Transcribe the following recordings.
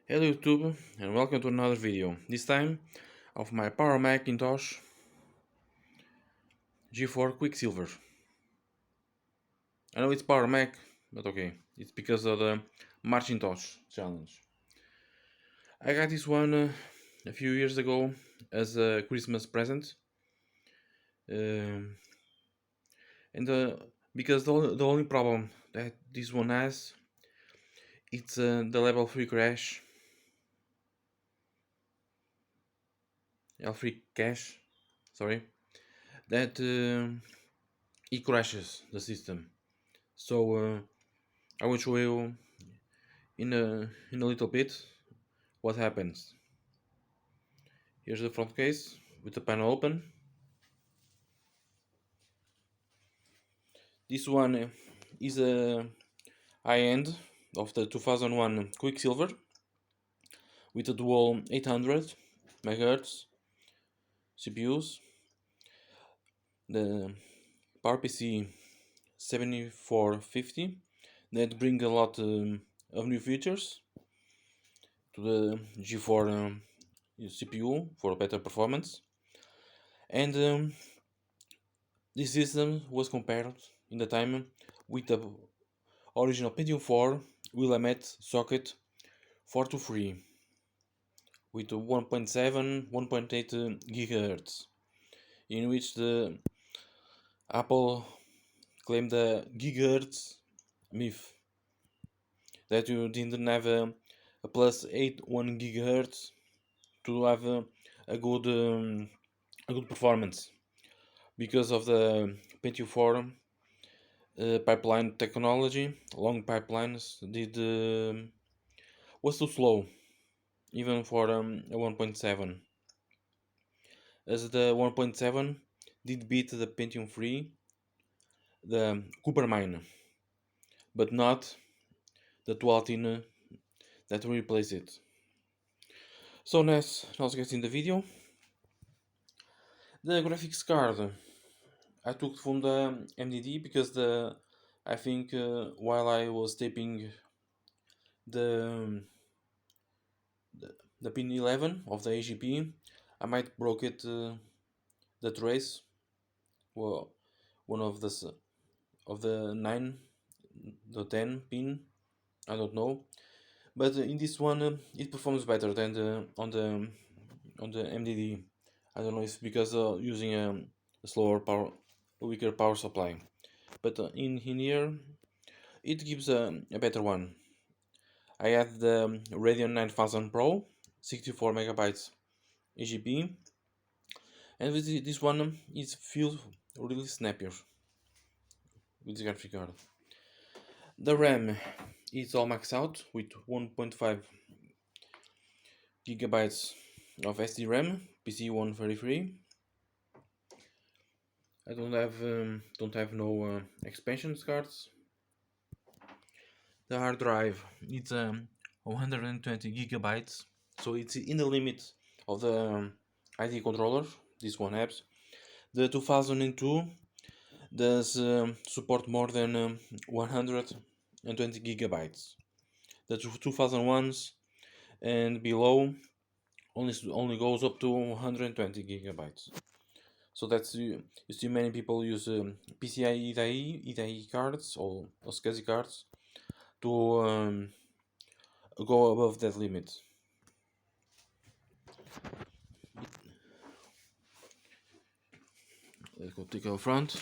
Hello YouTube and welcome to another video, this time of my Powermac G4 Quicksilver. I know it's Powermac, but okay, it's because of the Macintosh challenge. I got this one a few years ago as a Christmas present, um, and because the only problem that this one has, it's the level 3 crash, L3 cache, sorry, that it crashes the system. So I will show you in a little bit what happens. Here's the front case with the panel open. This one is a high end of the 2001 Quicksilver with a dual 800 MHz CPUs, the PowerPC 7450 that bring a lot of new features to the G4 CPU for better performance. And this system was compared in the time with the original Pentium 4 Willamette socket 423 with 1.7 1.8 GHz, in which the Apple claimed the gigahertz myth that you didn't have a plus 8 1 gigahertz to have a good um, a good performance because of the Pentium 4 pipeline technology. Long pipelines did was too slow even for a 1.7, as the 1.7 did beat the Pentium 3, the Cooper Mine, but not the 12 that replaced it. So let's get in the video. The graphics card I took from the MDD because I think while I was taping the the pin 11 of the AGP, I might broke it the trace. Well, one of the 9, the 10 pin, I don't know, but in this one it performs better than on the MDD. I don't know if it's because using a slower power, a weaker power supply, but in here it gives a better one. I had the Radeon 9000 Pro, 64 megabytes AGP, and with this one it feels really snappier with the graphic card. The RAM is all maxed out with 1.5 gigabytes of SD RAM, PC 133. I don't have no expansion cards. The hard drive it's 120 gigabytes, so it's in the limit of the ID controller. This one has. The 2002 does support more than 120 gigabytes. The 2001s and below only goes up to 120 gigabytes. So that's you see many people use PCI EDI cards or SCSI cards to go above that limit. Let's go take out front.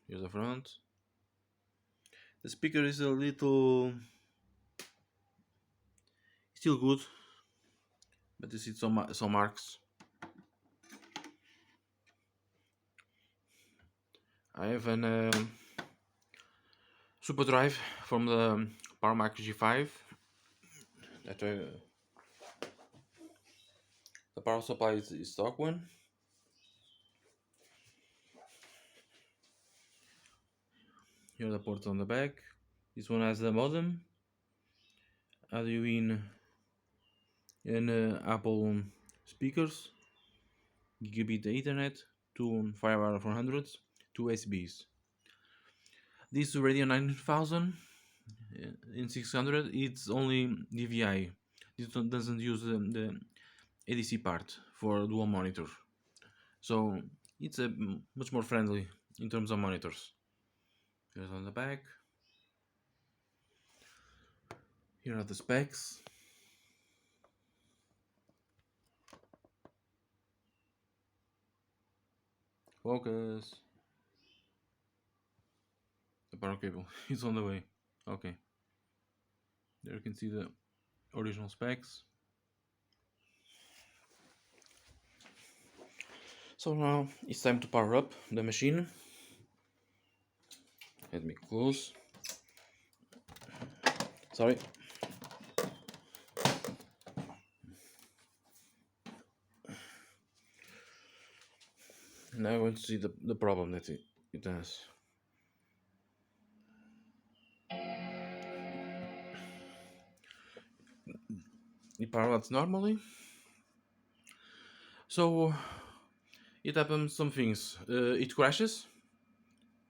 Here's the front. The speaker is a little still good, but you see some marks. I have an super drive from the Powermac G5 that the power supply is stock one. Here are the ports on the back. This one has the modem, audio in, and Apple speakers, gigabit Ethernet, two 5R400s, two USBs. This Radeon 9000 in 600, it's only DVI, doesn't use the ADC part for dual monitor, so it's much more friendly in terms of monitors. Here's on the back. Here are the specs. Focus. The power cable is on the way. Okay. There you can see the original specs. So now it's time to power up the machine. Let me close. Sorry. Now I want to see the problem that it has. It powers normally. So it happens some things. It crashes.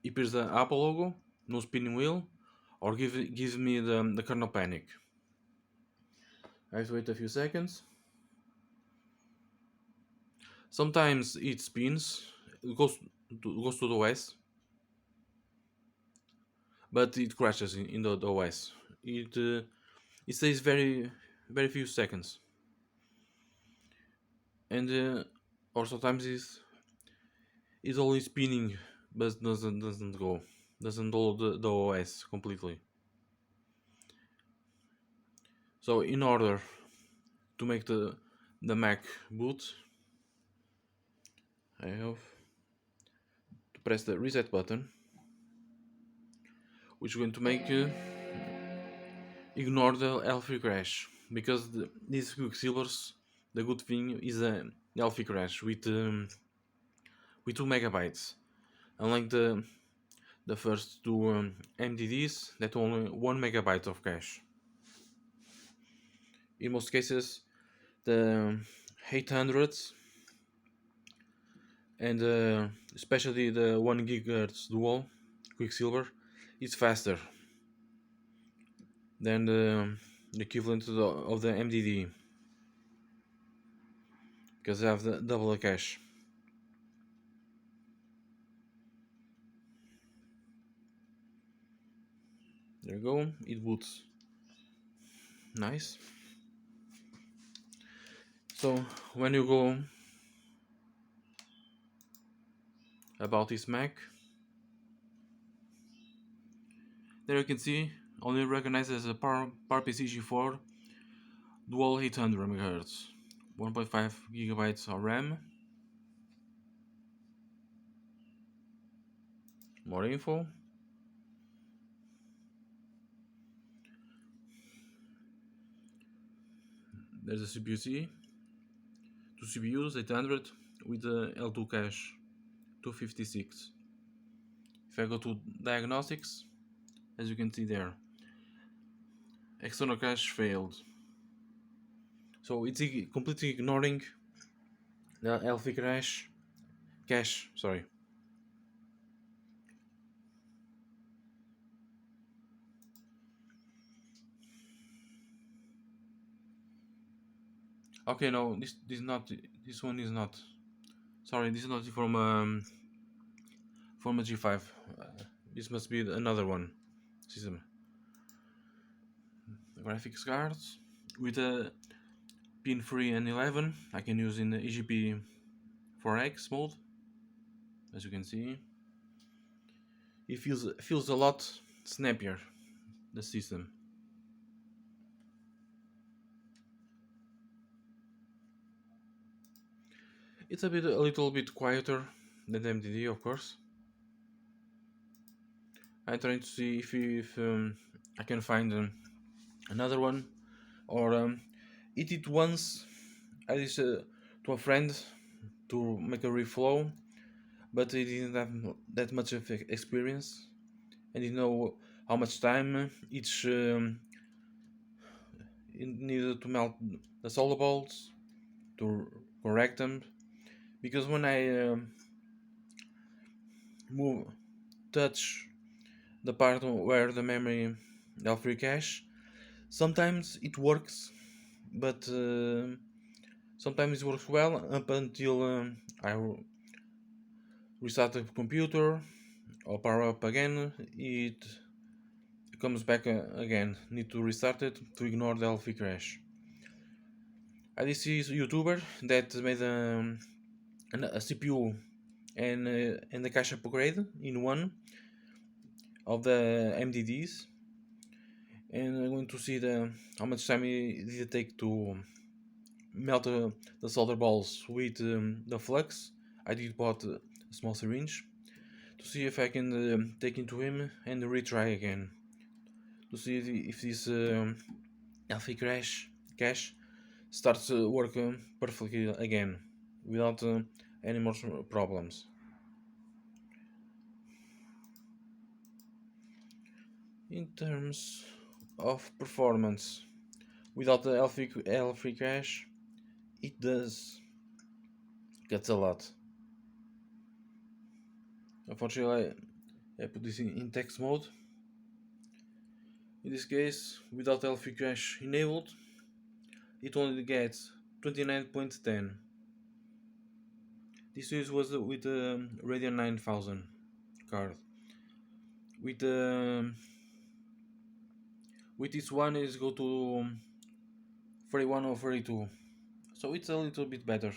It appears the Apple logo, no spinning wheel, or gives me the kernel panic. I have to wait a few seconds. Sometimes it spins, goes to the OS, but it crashes in the OS. It stays very few seconds, and or sometimes it's only spinning, but doesn't load the OS completely. So in order to make the Mac boot, I have to press the reset button, which is going to make ignore the L3 crash, because these quicksilvers, the good thing is a L3 crash with 2 megabytes, unlike the first two MDDs that only 1 megabyte of cache. In most cases, the 800s and especially the 1 gigahertz dual quicksilver is faster than the equivalent of the MDD, because they have the double the cache. There you go, it boots. Nice. So when you go about this Mac, there you can see only recognized as a PowerPC G4 dual 800 MHz, 1.5 gigabytes of RAM. More info. There's a CPU-C, two CPUs 800 with a L2 cache 256. If I go to diagnostics, as you can see there, external cache failed. So it's completely ignoring the L3 cache. Sorry. Okay, no, this one is not. Sorry, this is not from a G5. This must be another one. System. Graphics cards with a pin 3 and 11. I can use in the EGP 4X mode, as you can see. It feels a lot snappier, the system. It's a little bit quieter than the MDD, of course. I'm trying to see if I can find another one, or it did once. I did to a friend to make a reflow, but he didn't have that much of experience, and didn't know how much time each it needed to melt the solder bolts to correct them, because when I move touch the part where the memory L3 cache, sometimes it works but sometimes it works well up until I restart the computer or power up again. It comes back again. Need to restart it to ignore the LV crash. I did see a YouTuber that made a CPU and the cache upgrade in one of the MDDs, and I'm going to see the how much time it did it take to melt the solder balls with the flux. I did bought a small syringe to see if I can take into him and retry again to see if this alpha cache starts working perfectly again without any more problems. In terms of performance, without the alpha cache, it does gets a lot. Unfortunately, I put this in text mode. In this case, without alpha cache enabled, it only gets 29.10. This use was with the Radeon 9000 card. With with this one is go to 41 or 42, so it's a little bit better.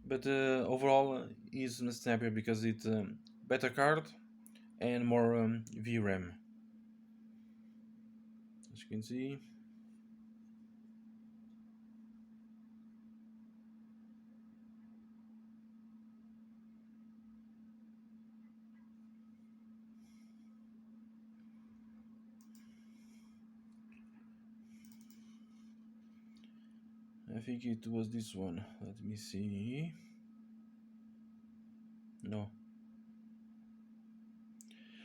But overall, is snappier because it's better card and more VRAM. As you can see, I think it was this one. Let me see. No.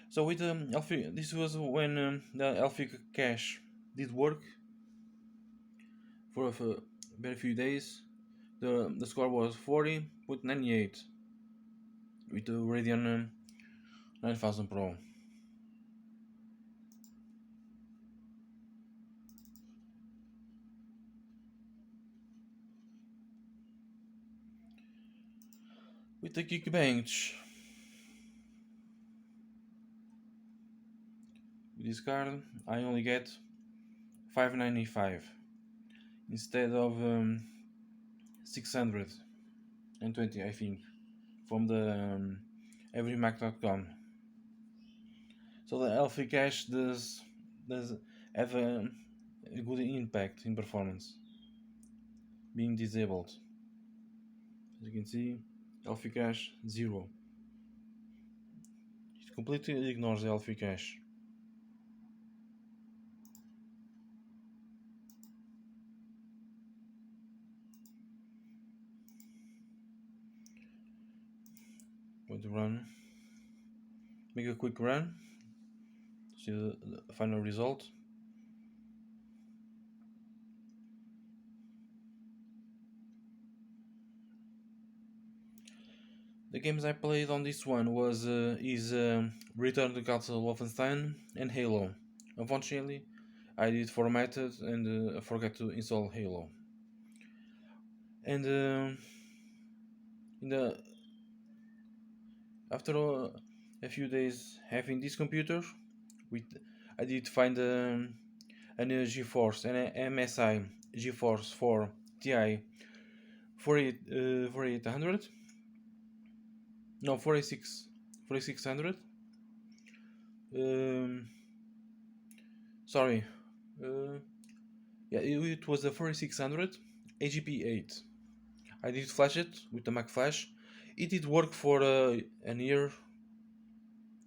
So with Alpha, this was when the Alpha cache did work for a very few days. The score was 40.98 with the Radeon 9000 Pro. With the Geekbench, with this card, I only get 595 instead of 620, I think, from the everymac.com. So the Alpha cache does have a good impact in performance being disabled. As you can see, Alpha cache 0. It completely ignores the Alpha cache. Going to run, make a quick run, see the final result. The games I played on this one was Return to Castle Wolfenstein and Halo. Unfortunately, I did format it and forgot to install Halo. And in the after a few days having this computer, with I did find an GeForce and a MSI GeForce 4 Ti 4800, no 4600. Um, sorry, uh, yeah, it was a 4600 AGP8. I did flash it with the Mac Flash. It did work for an year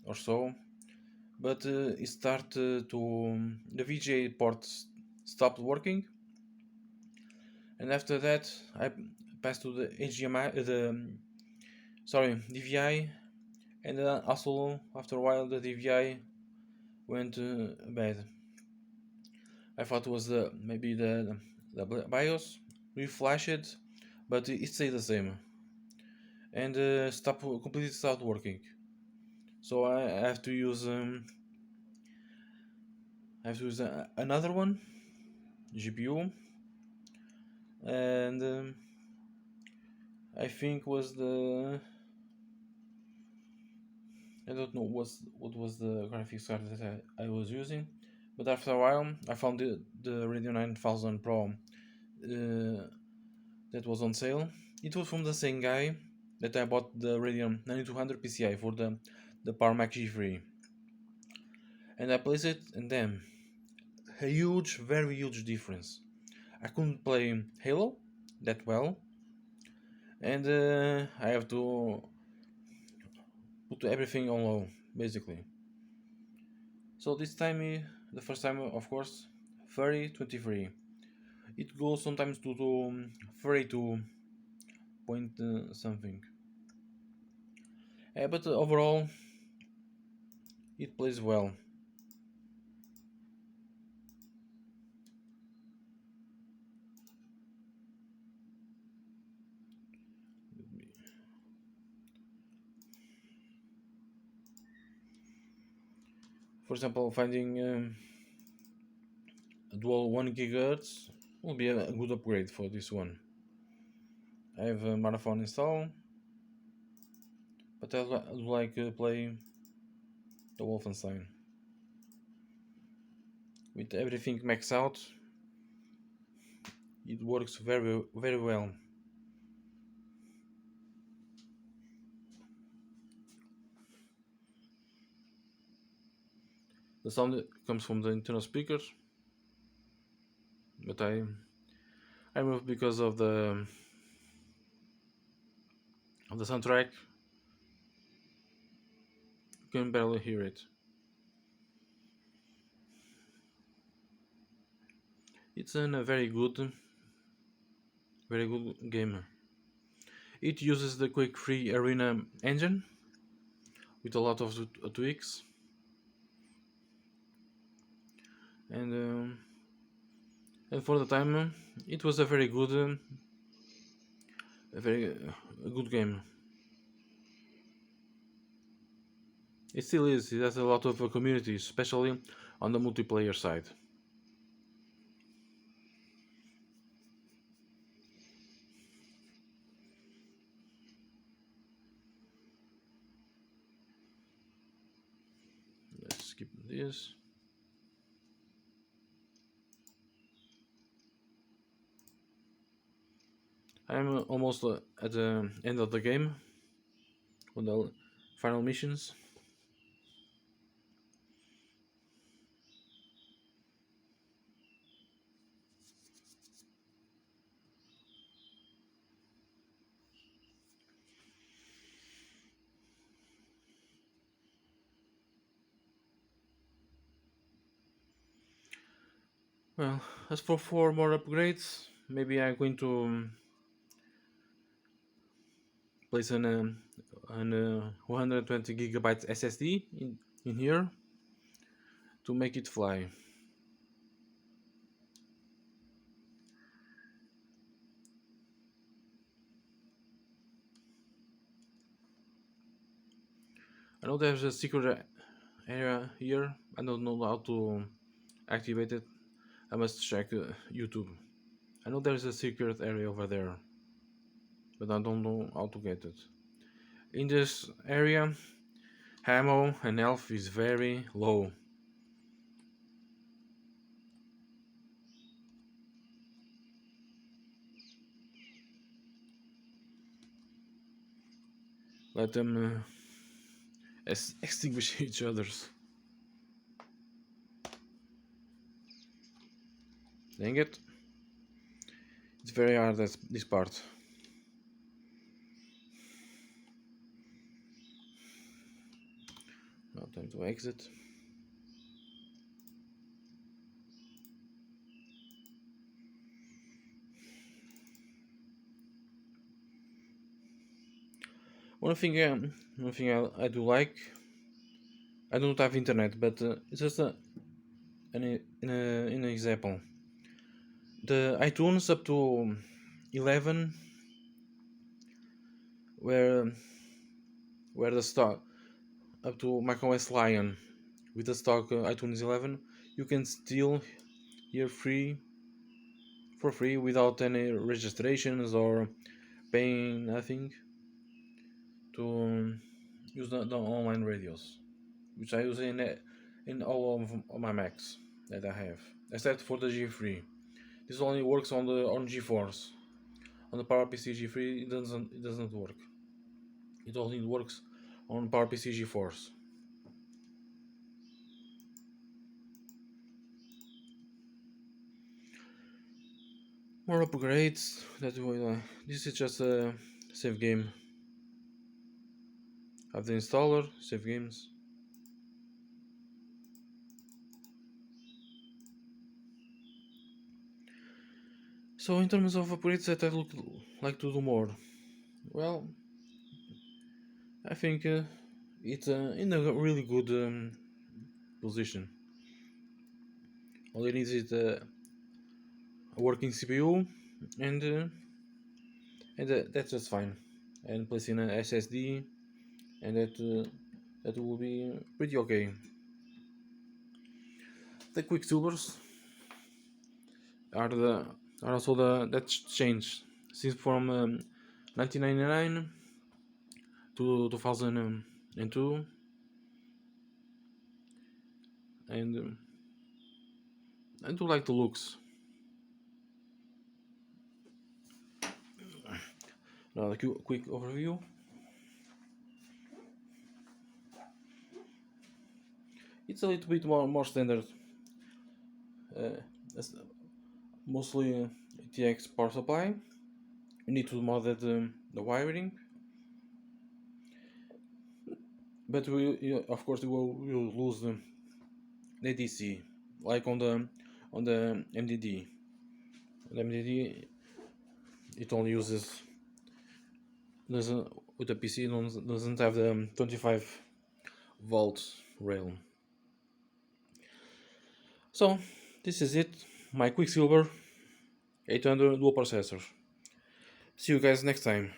or so, but it started to the VGA ports stopped working, and after that I passed to the HDMI, DVI, and also after a while the DVI went bad. I thought it was maybe the BIOS. We flash it, but it stayed the same, and completely stopped working. So I have to use another one GPU, and I think was the I don't know what was the graphics card that I was using, but after a while I found the Radeon 9000 Pro that was on sale. It was from the same guy that I bought the Radeon 9200 PCI for the Powermac G3, and I placed it, and then a huge, very huge difference. I couldn't play Halo that well, and I have to put everything on low, basically. So this time, the first time, of course, 30, 23. It goes sometimes to 32 point something. But overall, it plays well. For example, finding a dual 1 gigahertz will be a good upgrade for this one. I have a Marathon installed, but I'd like to play the Wolfenstein. With everything maxed out, it works very, very well. The sound comes from the internal speakers, but I moved because of the soundtrack. You can barely hear it. It's a very good game. It uses the Quake 3 Arena engine with a lot of tweaks, and for the time, it was a very a good game. It still is. It has a lot of community, especially on the multiplayer side. Let's skip this. I'm almost at the end of the game on the final missions. Well, as for 4 more upgrades, maybe I'm going to place an 120 gigabytes SSD in here to make it fly. I know there's a secret area here. I don't know how to activate it. I must check YouTube. I know there's a secret area over there, but I don't know how to get it. In this area, ammo and health is very low. Let them extinguish each other's. Dang it. It's very hard at this part. Now time to exit. One thing I do like. I don't have internet, but it's just an example. The iTunes up to 11, where where the stock up to macOS Lion with the stock iTunes 11, you can still hear free for free without any registrations or paying nothing to use the online radios, which I use in all of my Macs that I have, except for the G3. This only works on G4s. On the PowerPC G3, it doesn't work. It only works on PowerPC G4s. More upgrades. This is just a save game. Have the installer, save games. So in terms of upgrades that I look like to do more, well, I think it's in a really good position. All it needs is a working CPU, and that's just fine. And placing an SSD, and that will be pretty okay. The quicksilvers are the are also that's changed since from 1999 to 2002, and I do like the looks. Now, a quick overview. It's a little bit more standard, uh, mostly ATX power supply. You need to mod the wiring, but of course you will lose the DC, like on the MDD. The MDD, it only uses doesn't with the PC doesn't have the 25 volt rail. So this is it. My Quicksilver 800 dual processor. See you guys next time.